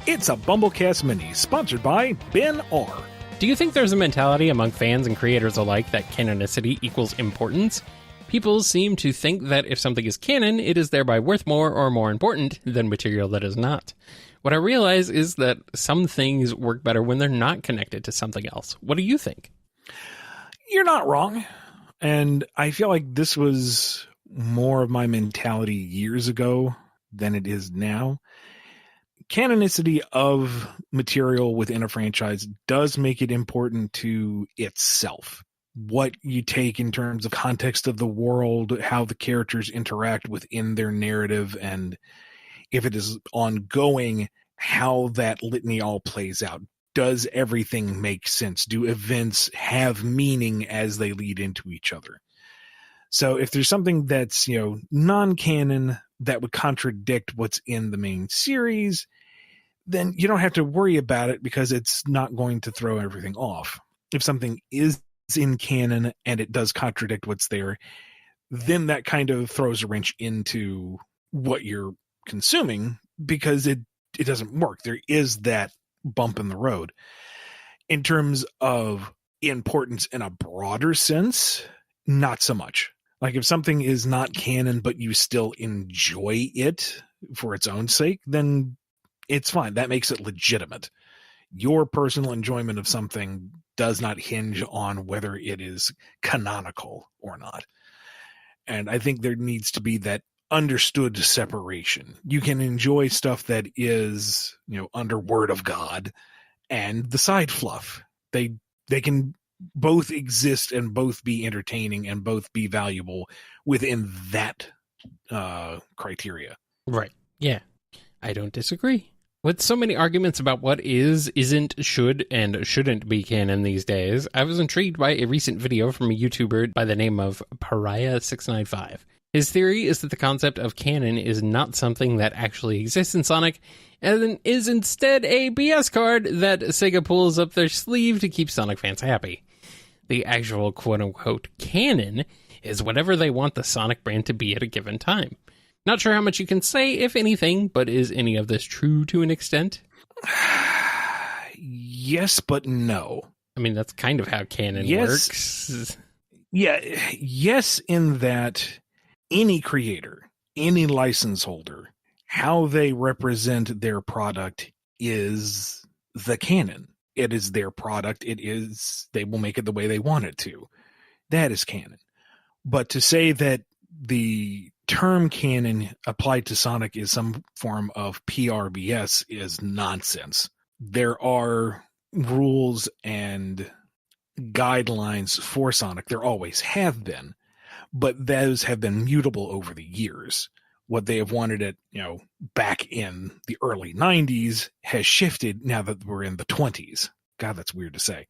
It's a BumbleKast Mini, sponsored by Ben R. Do you think there's a mentality among fans and creators alike that canonicity equals importance? People seem to think that if something is canon, it is thereby worth more or more important than material that is not. What I realize is that some things work better when they're not connected to something else. What do you think? You're not wrong. And I feel like this was more of my mentality years ago than it is now. Canonicity of material within a franchise does make it important to itself. What you take in terms of context of the world, how the characters interact within their narrative, and if it is ongoing, how that litany all plays out. Does everything make sense? Do events have meaning as they lead into each other? So if there's something that's, non-canon that would contradict what's in the main series, then you don't have to worry about it because it's not going to throw everything off. If something is in canon and it does contradict what's there, then that kind of throws a wrench into what you're consuming because it doesn't work. There is that bump in the road. In terms of importance in a broader sense, not so much. Like if something is not canon but you still enjoy it for its own sake, then it's fine. That makes it legitimate. Your personal enjoyment of something does not hinge on whether it is canonical or not. And I think there needs to be that understood separation. You can enjoy stuff that is, under word of God and the side fluff. They can both exist and both be entertaining and both be valuable within that criteria. Right. Yeah. I don't disagree. With so many arguments about what is, isn't, should, and shouldn't be canon these days, I was intrigued by a recent video from a YouTuber by the name of Pariah695. His theory is that the concept of canon is not something that actually exists in Sonic, and is instead a BS card that Sega pulls up their sleeve to keep Sonic fans happy. The actual quote-unquote canon is whatever they want the Sonic brand to be at a given time. Not sure how much you can say, if anything, but is any of this true to an extent? Yes, but no. I mean, that's kind of how canon works. Yeah, yes, in that any creator, any license holder, how they represent their product is the canon. It is their product. They will make it the way they want it to. That is canon. But to say that the term canon applied to Sonic is some form of PRBS is nonsense. There are rules and guidelines for Sonic. There always have been, but those have been mutable over the years. What they have wanted at, back in the early 90s has shifted now that we're in the 20s. God, that's weird to say.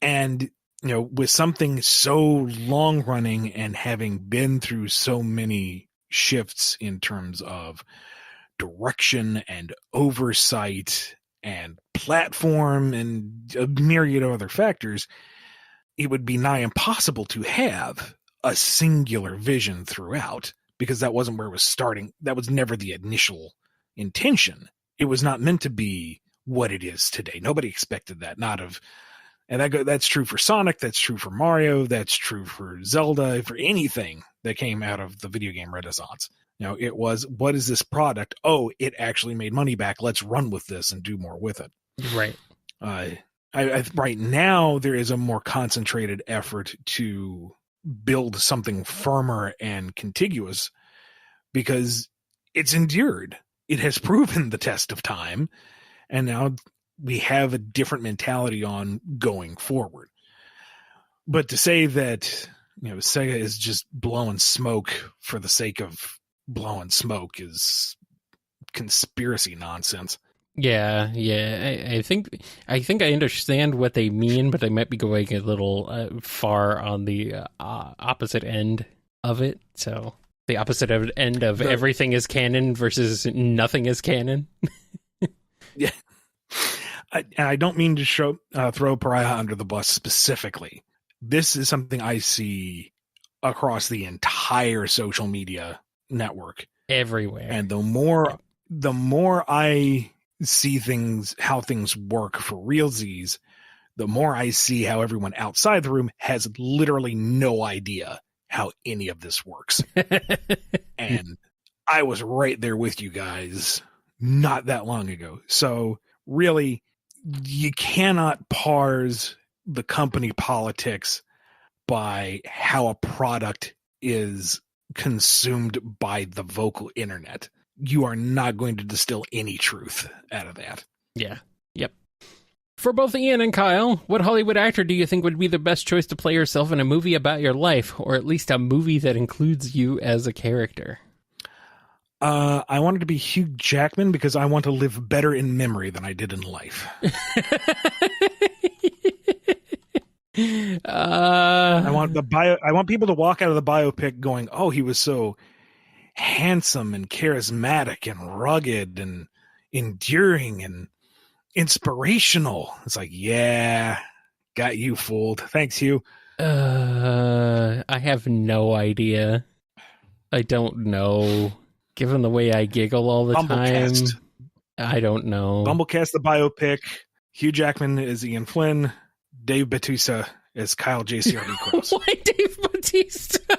And with something so long running and having been through so many shifts in terms of direction and oversight and platform and a myriad of other factors, it would be nigh impossible to have a singular vision throughout because that wasn't where it was starting. That was never the initial intention. It was not meant to be what it is today. Nobody expected that, and that's true for Sonic, that's true for Mario, that's true for Zelda, for anything that came out of the video game renaissance. It was, what is this product? Oh, it actually made money back. Let's run with this and do more with it. Right. Right now, there is a more concentrated effort to build something firmer and contiguous because it's endured. It has proven the test of time. And now we have a different mentality on going forward. But to say that, Sega is just blowing smoke for the sake of blowing smoke is conspiracy nonsense. Yeah. I think I understand what they mean, but I might be going a little far on the opposite end of it. So the opposite end of everything is canon versus nothing is canon. Yeah. I don't mean to throw Pariah under the bus specifically. This is something I see across the entire social media network. Everywhere. And the more I see things, how things work for realsies, the more I see how everyone outside the room has literally no idea how any of this works. And I was right there with you guys not that long ago. So really, you cannot parse the company politics by how a product is consumed by the vocal internet. You are not going to distill any truth out of that. Yeah. Yep. For both Ian and Kyle, what Hollywood actor do you think would be the best choice to play yourself in a movie about your life, or at least a movie that includes you as a character? I wanted to be Hugh Jackman because I want to live better in memory than I did in life. I want people to walk out of the biopic going, "Oh, he was so handsome and charismatic and rugged and enduring and inspirational." It's like, yeah, got you fooled. Thanks, Hugh. I have no idea. I don't know. Given the way I giggle all the BumbleKast. time, I don't know. BumbleKast the biopic. Hugh Jackman is Ian Flynn. Dave Bautista is Kyle JCRD Cross. Why Dave Bautista?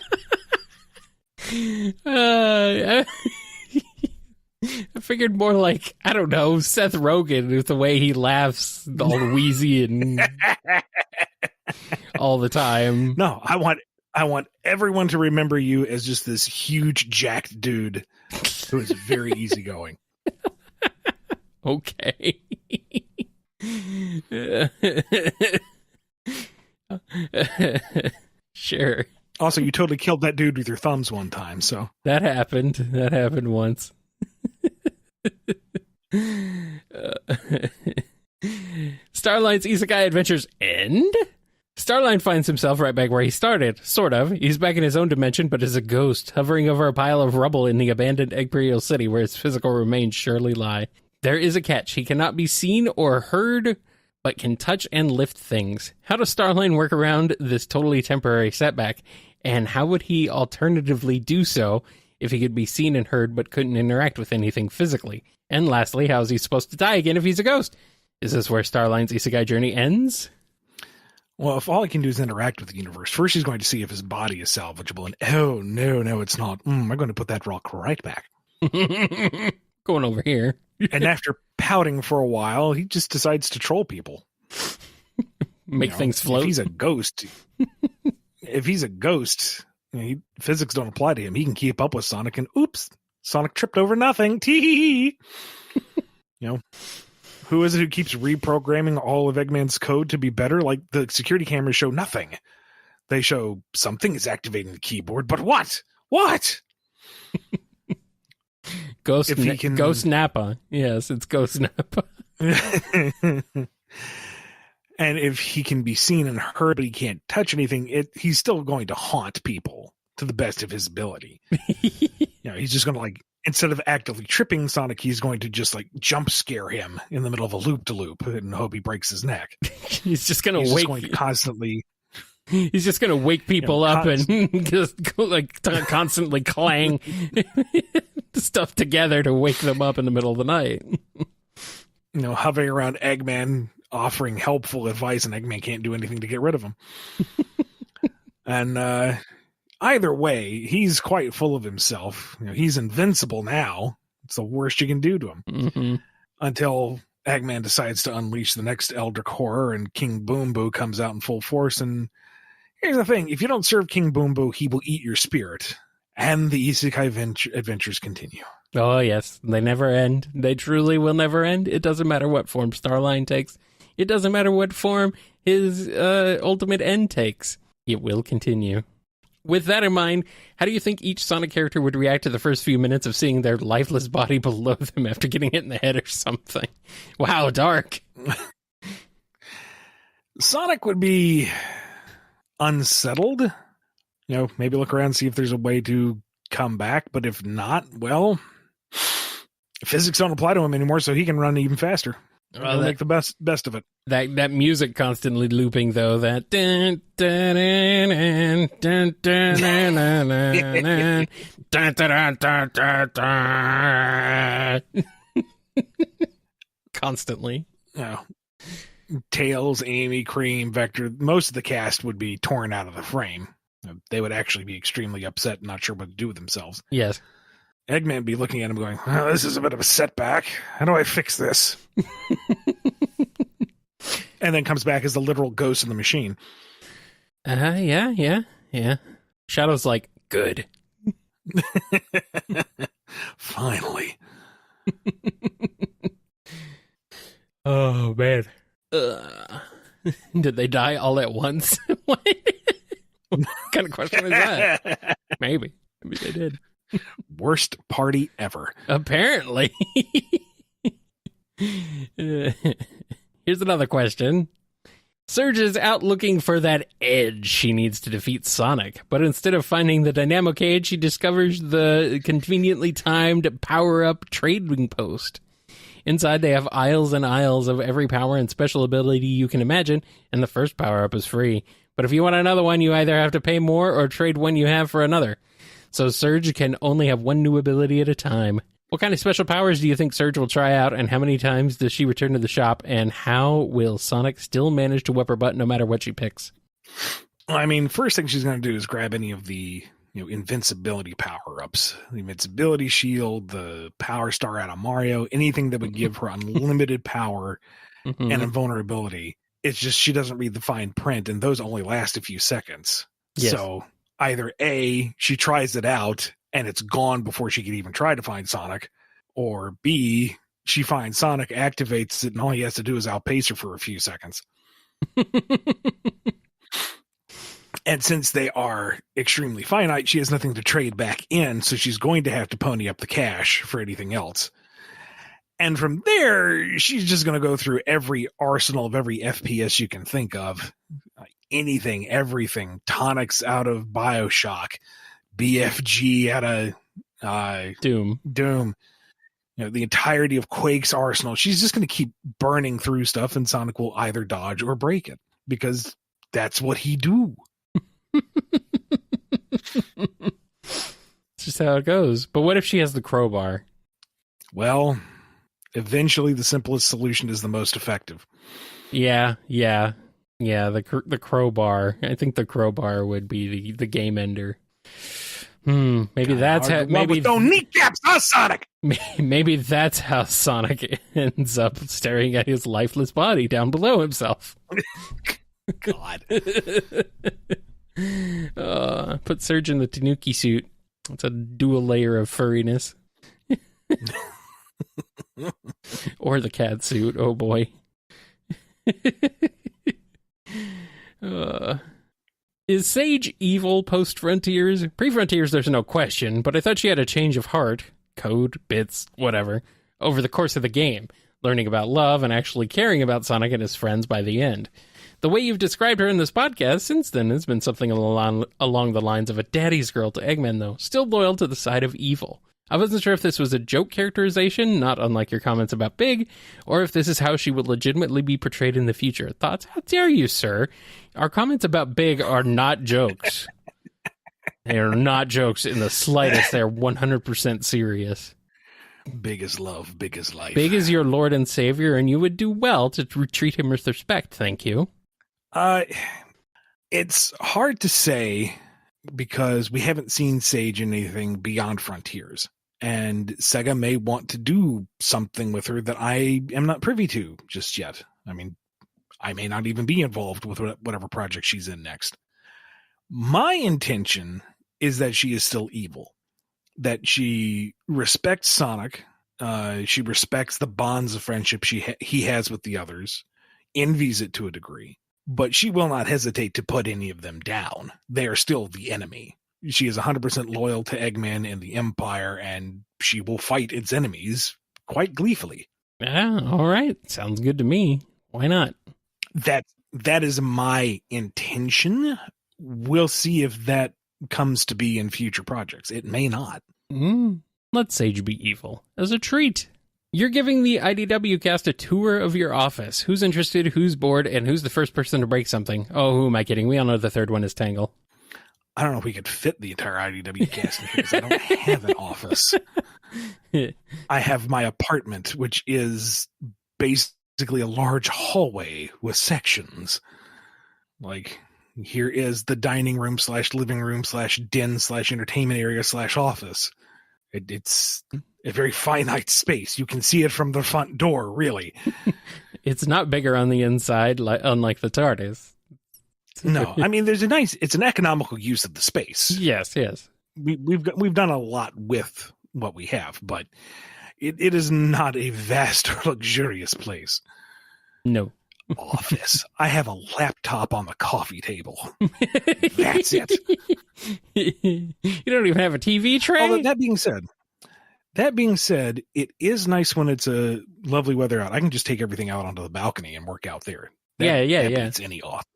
I figured more like, I don't know, Seth Rogen with the way he laughs all wheezy and all the time. No, I want everyone to remember you as just this huge jacked dude who is very easygoing. Okay. Sure. Also, you totally killed that dude with your thumbs one time, so. That happened. That happened once. Starline's Isekai adventures end? Starline finds himself right back where he started, sort of. He's back in his own dimension, but as a ghost, hovering over a pile of rubble in the abandoned Imperial City where his physical remains surely lie. There is a catch. He cannot be seen or heard, but can touch and lift things. How does Starline work around this totally temporary setback? And how would he alternatively do so if he could be seen and heard but couldn't interact with anything physically? And lastly, how is he supposed to die again if he's a ghost? Is this where Starline's isekai journey ends? Well, if all he can do is interact with the universe, first he's going to see if his body is salvageable, and oh, no, it's not. I'm going to put that rock right back. Going over here. And after pouting for a while, he just decides to troll people. Make things float. If he's a ghost, physics don't apply to him. He can keep up with Sonic, and oops, Sonic tripped over nothing. Tee. Who is it who keeps reprogramming all of Eggman's code to be better? Like, the security cameras show nothing. They show something is activating the keyboard, but what? What? Ghost Nappa. Yes, it's Ghost Nappa. And if he can be seen and heard, but he can't touch anything, he's still going to haunt people to the best of his ability. He's just going to, like, instead of actively tripping Sonic, he's going to just, like, jump scare him in the middle of a loop-de-loop and hope he breaks his neck. He's just going to constantly... He's just going to wake people up and just like constantly clang stuff together to wake them up in the middle of the night. Hovering around Eggman, offering helpful advice, and Eggman can't do anything to get rid of him. And either way, he's quite full of himself. He's invincible now. It's the worst you can do to him. Mm-hmm. Until Eggman decides to unleash the next Eldritch Horror, and King Boom Boo comes out in full force. And here's the thing. If you don't serve King Boom Boo, he will eat your spirit. And the Isekai adventures continue. Oh, yes. They never end. They truly will never end. It doesn't matter what form Starline takes. It doesn't matter what form his ultimate end takes. It will continue. With that in mind, how do you think each Sonic character would react to the first few minutes of seeing their lifeless body below them after getting hit in the head or something? Wow, dark. Sonic would be unsettled. Maybe look around and see if there's a way to come back. But if not, well, physics don't apply to him anymore, so he can run even faster. They'll make the best of it. That music constantly looping though, that dun, dun, dun, dun, dun, dun, dun, dun, dun, dun, dun. Constantly. Oh. Tails, Amy, Cream, Vector, most of the cast would be torn out of the frame. They would actually be extremely upset and not sure what to do with themselves. Yes. Eggman would be looking at him going, oh, this is a bit of a setback. How do I fix this? And then comes back as the literal ghost in the machine. Yeah. Shadow's like, good. Finally. Oh, man. Did they die all at once? What kind of question is that? Maybe they did. Worst party ever. Apparently. Here's another question. Surge is out looking for that edge she needs to defeat Sonic, but instead of finding the Dynamo Cage, she discovers the conveniently timed power-up trading post. Inside, they have aisles and aisles of every power and special ability you can imagine, and the first power-up is free. But if you want another one, you either have to pay more or trade one you have for another. So Surge can only have one new ability at a time. What kind of special powers do you think Surge will try out, and how many times does she return to the shop, and how will Sonic still manage to whip her butt no matter what she picks? I mean, first thing she's going to do is grab any of the invincibility power-ups. The invincibility shield, the power star out of Mario, anything that would give her unlimited power and invulnerability. It's just she doesn't read the fine print, and those only last a few seconds. Yes. So either A, she tries it out, and it's gone before she can even try to find Sonic, or B, she finds Sonic, activates it, and all he has to do is outpace her for a few seconds. And since they are extremely finite, she has nothing to trade back in, so she's going to have to pony up the cash for anything else. And from there, she's just going to go through every arsenal of every FPS you can think of. Anything, everything. Tonics out of BioShock. BFG out of Doom. The entirety of Quake's arsenal. She's just going to keep burning through stuff, and Sonic will either dodge or break it, because that's what he do. It's just how it goes. But what if she has the crowbar? Well, eventually the simplest solution is the most effective. Yeah. The crowbar. I think the crowbar would be the game ender. Maybe that's how. Maybe don't kneecaps, huh, Sonic? Maybe that's how Sonic ends up staring at his lifeless body down below himself. God. Put Surge in the Tanuki suit. It's a dual layer of furriness. Or the cat suit. Oh boy. Is Sage evil post-Frontiers? Pre-Frontiers, there's no question, but I thought she had a change of heart, code, bits, whatever, over the course of the game, learning about love and actually caring about Sonic and his friends by the end. The way you've described her in this podcast since then has been something along the lines of a daddy's girl to Eggman, though, still loyal to the side of evil. I wasn't sure if this was a joke characterization, not unlike your comments about Big, or if this is how she would legitimately be portrayed in the future. Thoughts? How dare you, sir? Our comments about Big are not jokes. They are not jokes in the slightest. They're 100% serious. Big is love, big is life. Big is your Lord and Savior, and you would do well to treat him with respect. Thank you. It's hard to say because we haven't seen Sage in anything beyond Frontiers. And Sega may want to do something with her that I am not privy to just yet. I mean, I may not even be involved with whatever project she's in next. My intention is that she is still evil, that she respects Sonic, she respects the bonds of friendship he has with the others, envies it to a degree, but she will not hesitate to put any of them down. They are still the enemy. She is 100% loyal to Eggman and the Empire, and she will fight its enemies quite gleefully. Yeah, all right. Sounds good to me. Why not? That is my intention. We'll see if that comes to be in future projects. It may not. Let Sage be evil as a treat. You're giving the IDW cast a tour of your office. Who's interested, who's bored, and who's the first person to break something? Oh, who am I kidding? We all know the third one is Tangle. I don't know if we could fit the entire IDW cast in here because I don't have an office. I have my apartment, which is basically a large hallway with sections. Like, here is the dining room / living room / den / entertainment area / office. It's a very finite space. You can see it from the front door, really. It's not bigger on the inside, unlike the TARDIS. No, I mean, it's an economical use of the space. Yes. We've done a lot with what we have, but it is not a vast or luxurious place. No. Office. I have a laptop on the coffee table. That's it. You don't even have a TV tray? Although that being said, it is nice when it's a lovely weather out. I can just take everything out onto the balcony and work out there. That beats any office.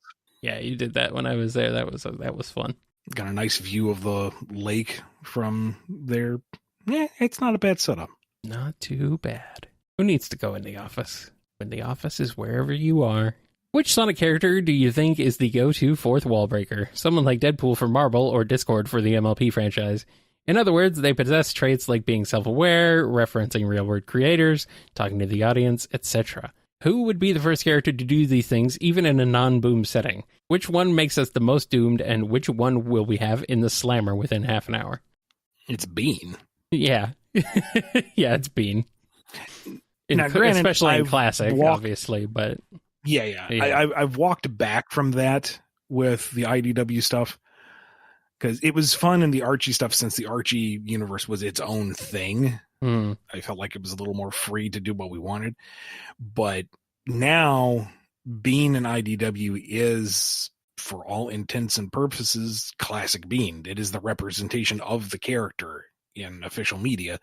Yeah, you did that when I was there. That was fun. Got a nice view of the lake from there. Yeah, it's not a bad setup. Not too bad. Who needs to go in the office? When the office is wherever you are. Which Sonic character do you think is the go-to fourth wall breaker? Someone like Deadpool for Marvel or Discord for the MLP franchise. In other words, they possess traits like being self-aware, referencing real-world creators, talking to the audience, etc. Who would be the first character to do these things, even in a non-boom setting? Which one makes us the most doomed, and which one will we have in the slammer within half an hour? It's Bean. Yeah. Yeah, it's Bean. Now, granted, especially in classic, obviously, but yeah. I've walked back from that with the IDW stuff because it was fun in the Archie stuff since the Archie universe was its own thing. I felt like it was a little more free to do what we wanted, but now Bean in IDW is, for all intents and purposes, classic Bean. It is the representation of the character in official media.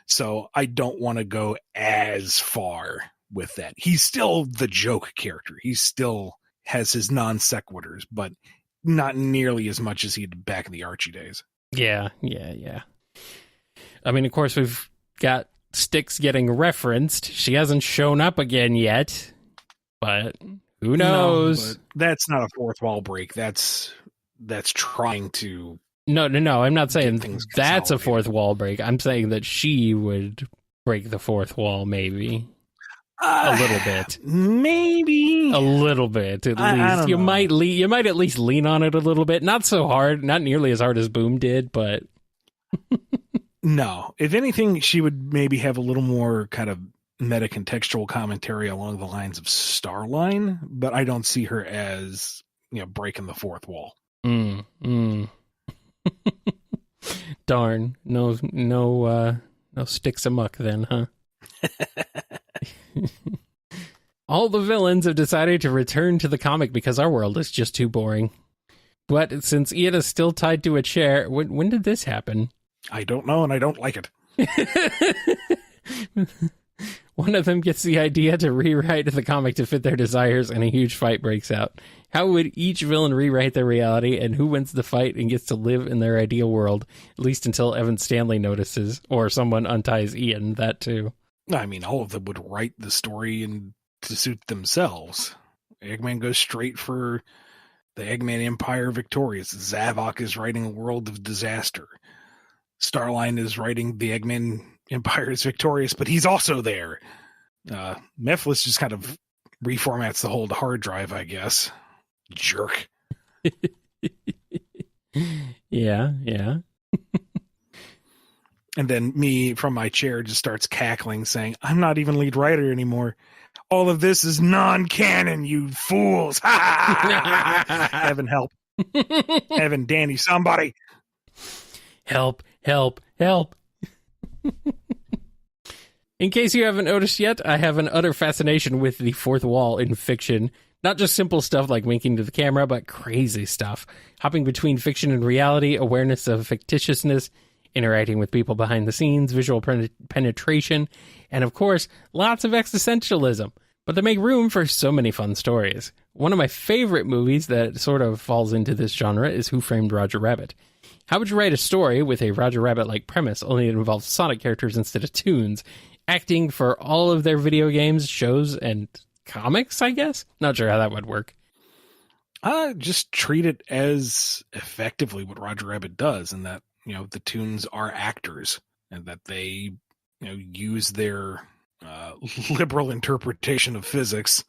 So I don't want to go as far with that. He's still the joke character. He still has his non sequiturs, but not nearly as much as he did back in the Archie days. Yeah. I mean, of course, we've got Styx getting referenced. She hasn't shown up again yet, but who knows? No, but that's not a fourth wall break. That's trying to... No. I'm not saying that's a fourth wall break. I'm saying that she would break the fourth wall, maybe. A little bit. Maybe. A little bit, at least. You might at least lean on it a little bit. Not so hard. Not nearly as hard as Boom did, but... No. If anything, she would maybe have a little more kind of meta-contextual commentary along the lines of Starline, but I don't see her as, breaking the fourth wall. Darn. No sticks amuck then, huh? All the villains have decided to return to the comic because our world is just too boring. But since Ian is still tied to a chair, when did this happen? I don't know, and I don't like it. One of them gets the idea to rewrite the comic to fit their desires, and a huge fight breaks out. How would each villain rewrite their reality, and who wins the fight and gets to live in their ideal world, at least until Evan Stanley notices, or someone unties Ian, that too. I mean, all of them would write the story and to suit themselves. Eggman goes straight for the Eggman Empire victorious. Zavok is writing a world of disaster. Starline is writing the Eggman Empire is victorious, but he's also there. Mephiles just kind of reformats the whole hard drive, I guess. Jerk. Yeah. And then me from my chair just starts cackling, saying, I'm not even lead writer anymore. All of this is non-canon, you fools. Evan, help. Evan, Danny, somebody. Help. In case you haven't noticed yet, I have an utter fascination with the fourth wall in fiction. Not just simple stuff like winking to the camera, but crazy stuff. Hopping between fiction and reality, awareness of fictitiousness, interacting with people behind the scenes, visual penetration, and of course, lots of existentialism. But they make room for so many fun stories. One of my favorite movies that sort of falls into this genre is Who Framed Roger Rabbit? How would you write a story with a Roger Rabbit-like premise, only it involves Sonic characters instead of toons, acting for all of their video games, shows, and comics, I guess? Not sure how that would work. Just treat it as effectively what Roger Rabbit does, and that, the Toons are actors, and that they, use their liberal interpretation of physics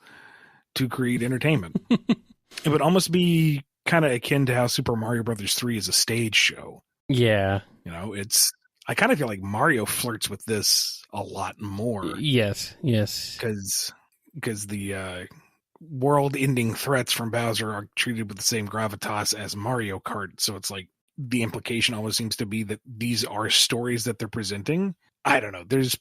to create entertainment. It would almost be kind of akin to how Super Mario Brothers 3 is a stage show. Yeah. I kind of feel like Mario flirts with this a lot more. Yes. Because the world-ending threats from Bowser are treated with the same gravitas as Mario Kart. So it's like the implication always seems to be that these are stories that they're presenting. I don't know. There's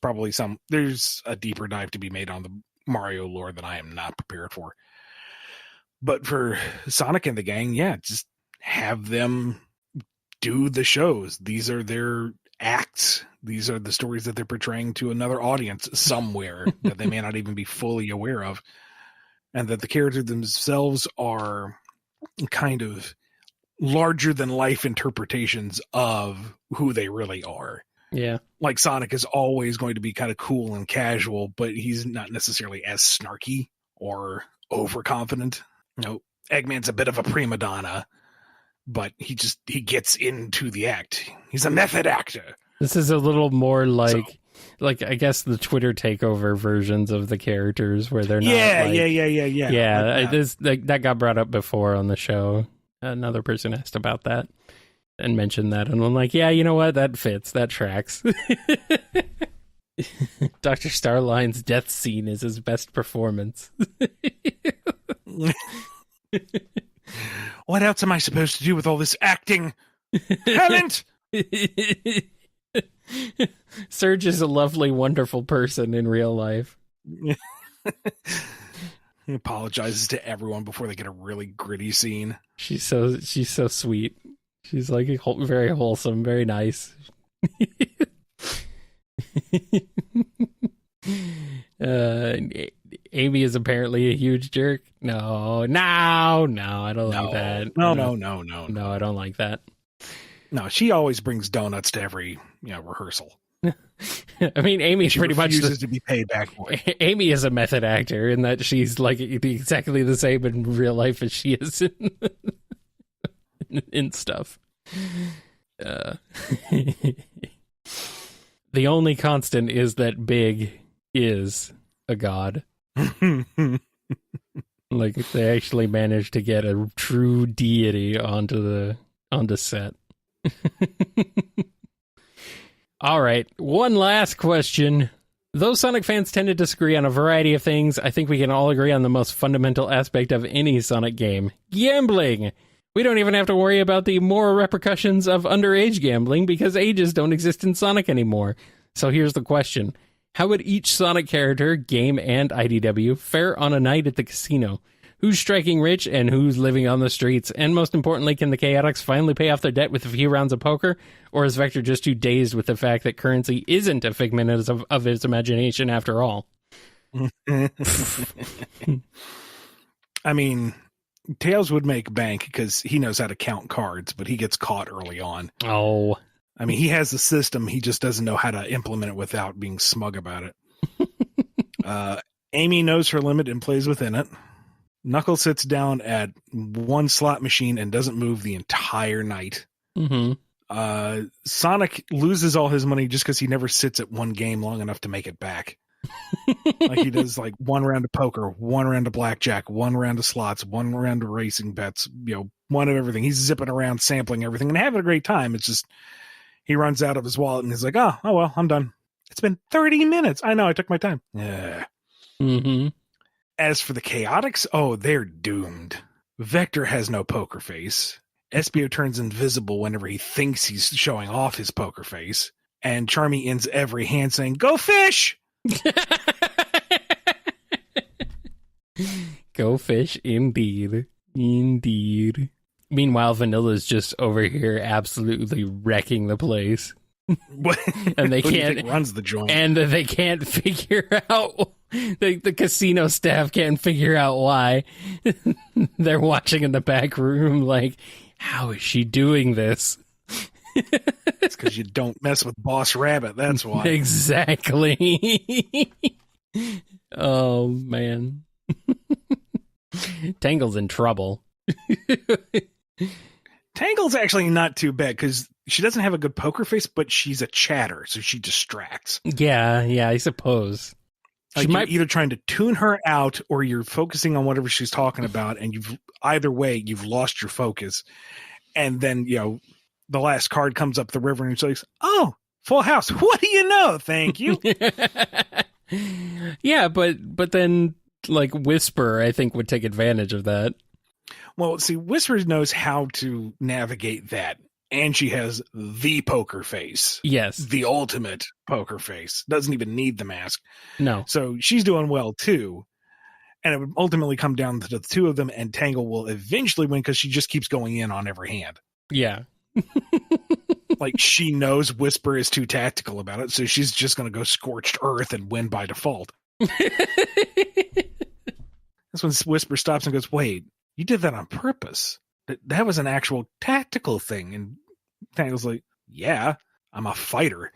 a deeper dive to be made on the Mario lore that I am not prepared for. But for Sonic and the gang, just have them do the shows. These are their acts. These are the stories that they're portraying to another audience somewhere that they may not even be fully aware of. And that the characters themselves are kind of larger than life interpretations of who they really are. Yeah. Like Sonic is always going to be kind of cool and casual, but he's not necessarily as snarky or overconfident. Eggman's a bit of a prima donna, but he gets into the act. He's a method actor. This is a little more like I guess the Twitter takeover versions of the characters where they're not. Yeah. Yeah, that got brought up before on the show. Another person asked about that and mentioned that, and I'm like, yeah, you know what? That fits. That tracks. Dr. Starline's death scene is his best performance. What else am I supposed to do with all this acting talent? Serge is a lovely, wonderful person in real life. He apologizes to everyone before they get a really gritty scene. She's so sweet. She's like very wholesome, very nice. Amy is apparently a huge jerk. No, I don't like that. No, I don't like that. No, she always brings donuts to every rehearsal. I mean, Amy's she pretty much refuses to be paid back for it. Amy is a method actor in that she's like exactly the same in real life as she is in stuff. The only constant is that Big is a god. Like they actually managed to get a true deity onto set. All right, one last question. Though Sonic fans tend to disagree on a variety of things, I think we can all agree on the most fundamental aspect of any Sonic game: gambling. We don't even have to worry about the moral repercussions of underage gambling because ages don't exist in Sonic anymore. So here's the question. How would each Sonic character, game and IDW, fare on a night at the casino? Who's striking rich and who's living on the streets? And most importantly, can the Chaotix finally pay off their debt with a few rounds of poker? Or is Vector just too dazed with the fact that currency isn't a figment of his imagination after all? I mean, Tails would make bank because he knows how to count cards, but he gets caught early on. Oh. I mean, he has the system. He just doesn't know how to implement it without being smug about it. Amy knows her limit and plays within it. Knuckles sits down at one slot machine and doesn't move the entire night. Mm-hmm. Sonic loses all his money just because he never sits at one game long enough to make it back. Like he does like one round of poker, one round of blackjack, one round of slots, one round of racing bets, one of everything. He's zipping around, sampling everything and having a great time. It's just he runs out of his wallet and he's like, oh well, I'm done. It's been 30 minutes. I know, I took my time. Yeah. Mm-hmm. As for the Chaotix, they're doomed. Vector has no poker face. Espio turns invisible whenever he thinks he's showing off his poker face. And Charmy ends every hand saying, "Go fish!" Go fish, indeed. Indeed. Meanwhile, Vanilla's just over here absolutely wrecking the place. And they can't runs the joint. And they can't figure out the casino staff can't figure out why. They're watching in the back room like, how is she doing this? It's because you don't mess with Boss Rabbit. That's why. Exactly. Oh, man. Tangle's in trouble. Tangle's actually not too bad because she doesn't have a good poker face, but she's a chatter, so she distracts. Yeah, I suppose. Like you're either trying to tune her out or you're focusing on whatever she's talking about, and either way, you've lost your focus. And then, the last card comes up the river and she's like, oh, full house. What do you know? Thank you. Yeah, but then, like, Whisper, I think, would take advantage of that. Well, see, Whisper knows how to navigate that. And she has the poker face. Yes. The ultimate poker face. Doesn't even need the mask. No. So she's doing well, too. And it would ultimately come down to the two of them, and Tangle will eventually win because she just keeps going in on every hand. Yeah. Like, she knows Whisper is too tactical about it, so she's just going to go scorched earth and win by default. That's when Whisper stops and goes, wait, you did that on purpose. That was an actual tactical thing. And Tangle's like, yeah, I'm a fighter.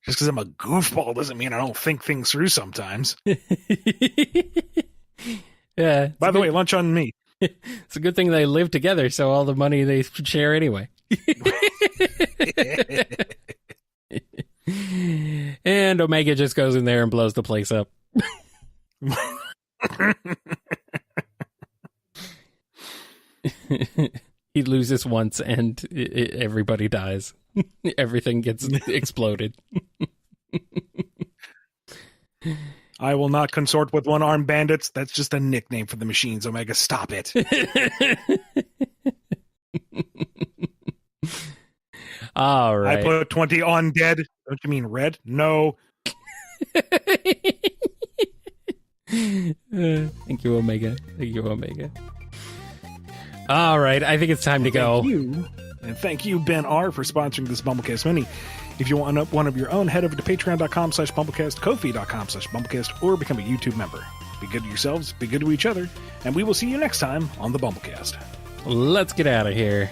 Just because I'm a goofball doesn't mean I don't think things through sometimes. Yeah. By the way, lunch on me. It's a good thing they live together, so all the money they share anyway. And Omega just goes in there and blows the place up. He loses once and everybody dies. Everything gets exploded. I will not consort with one-armed bandits. That's just a nickname for the machines, Omega. Stop it. All right. I put 20 on dead. Don't you mean red? No. Thank you, Omega. Thank you, Omega. All right. I think it's time to go. Thank you. And thank you, Ben R., for sponsoring this BumbleKast Mini. If you want one of your own, head over to patreon.com/BumbleKast, Ko-fi.com/BumbleKast, or become a YouTube member. Be good to yourselves, be good to each other, and we will see you next time on the BumbleKast. Let's get out of here.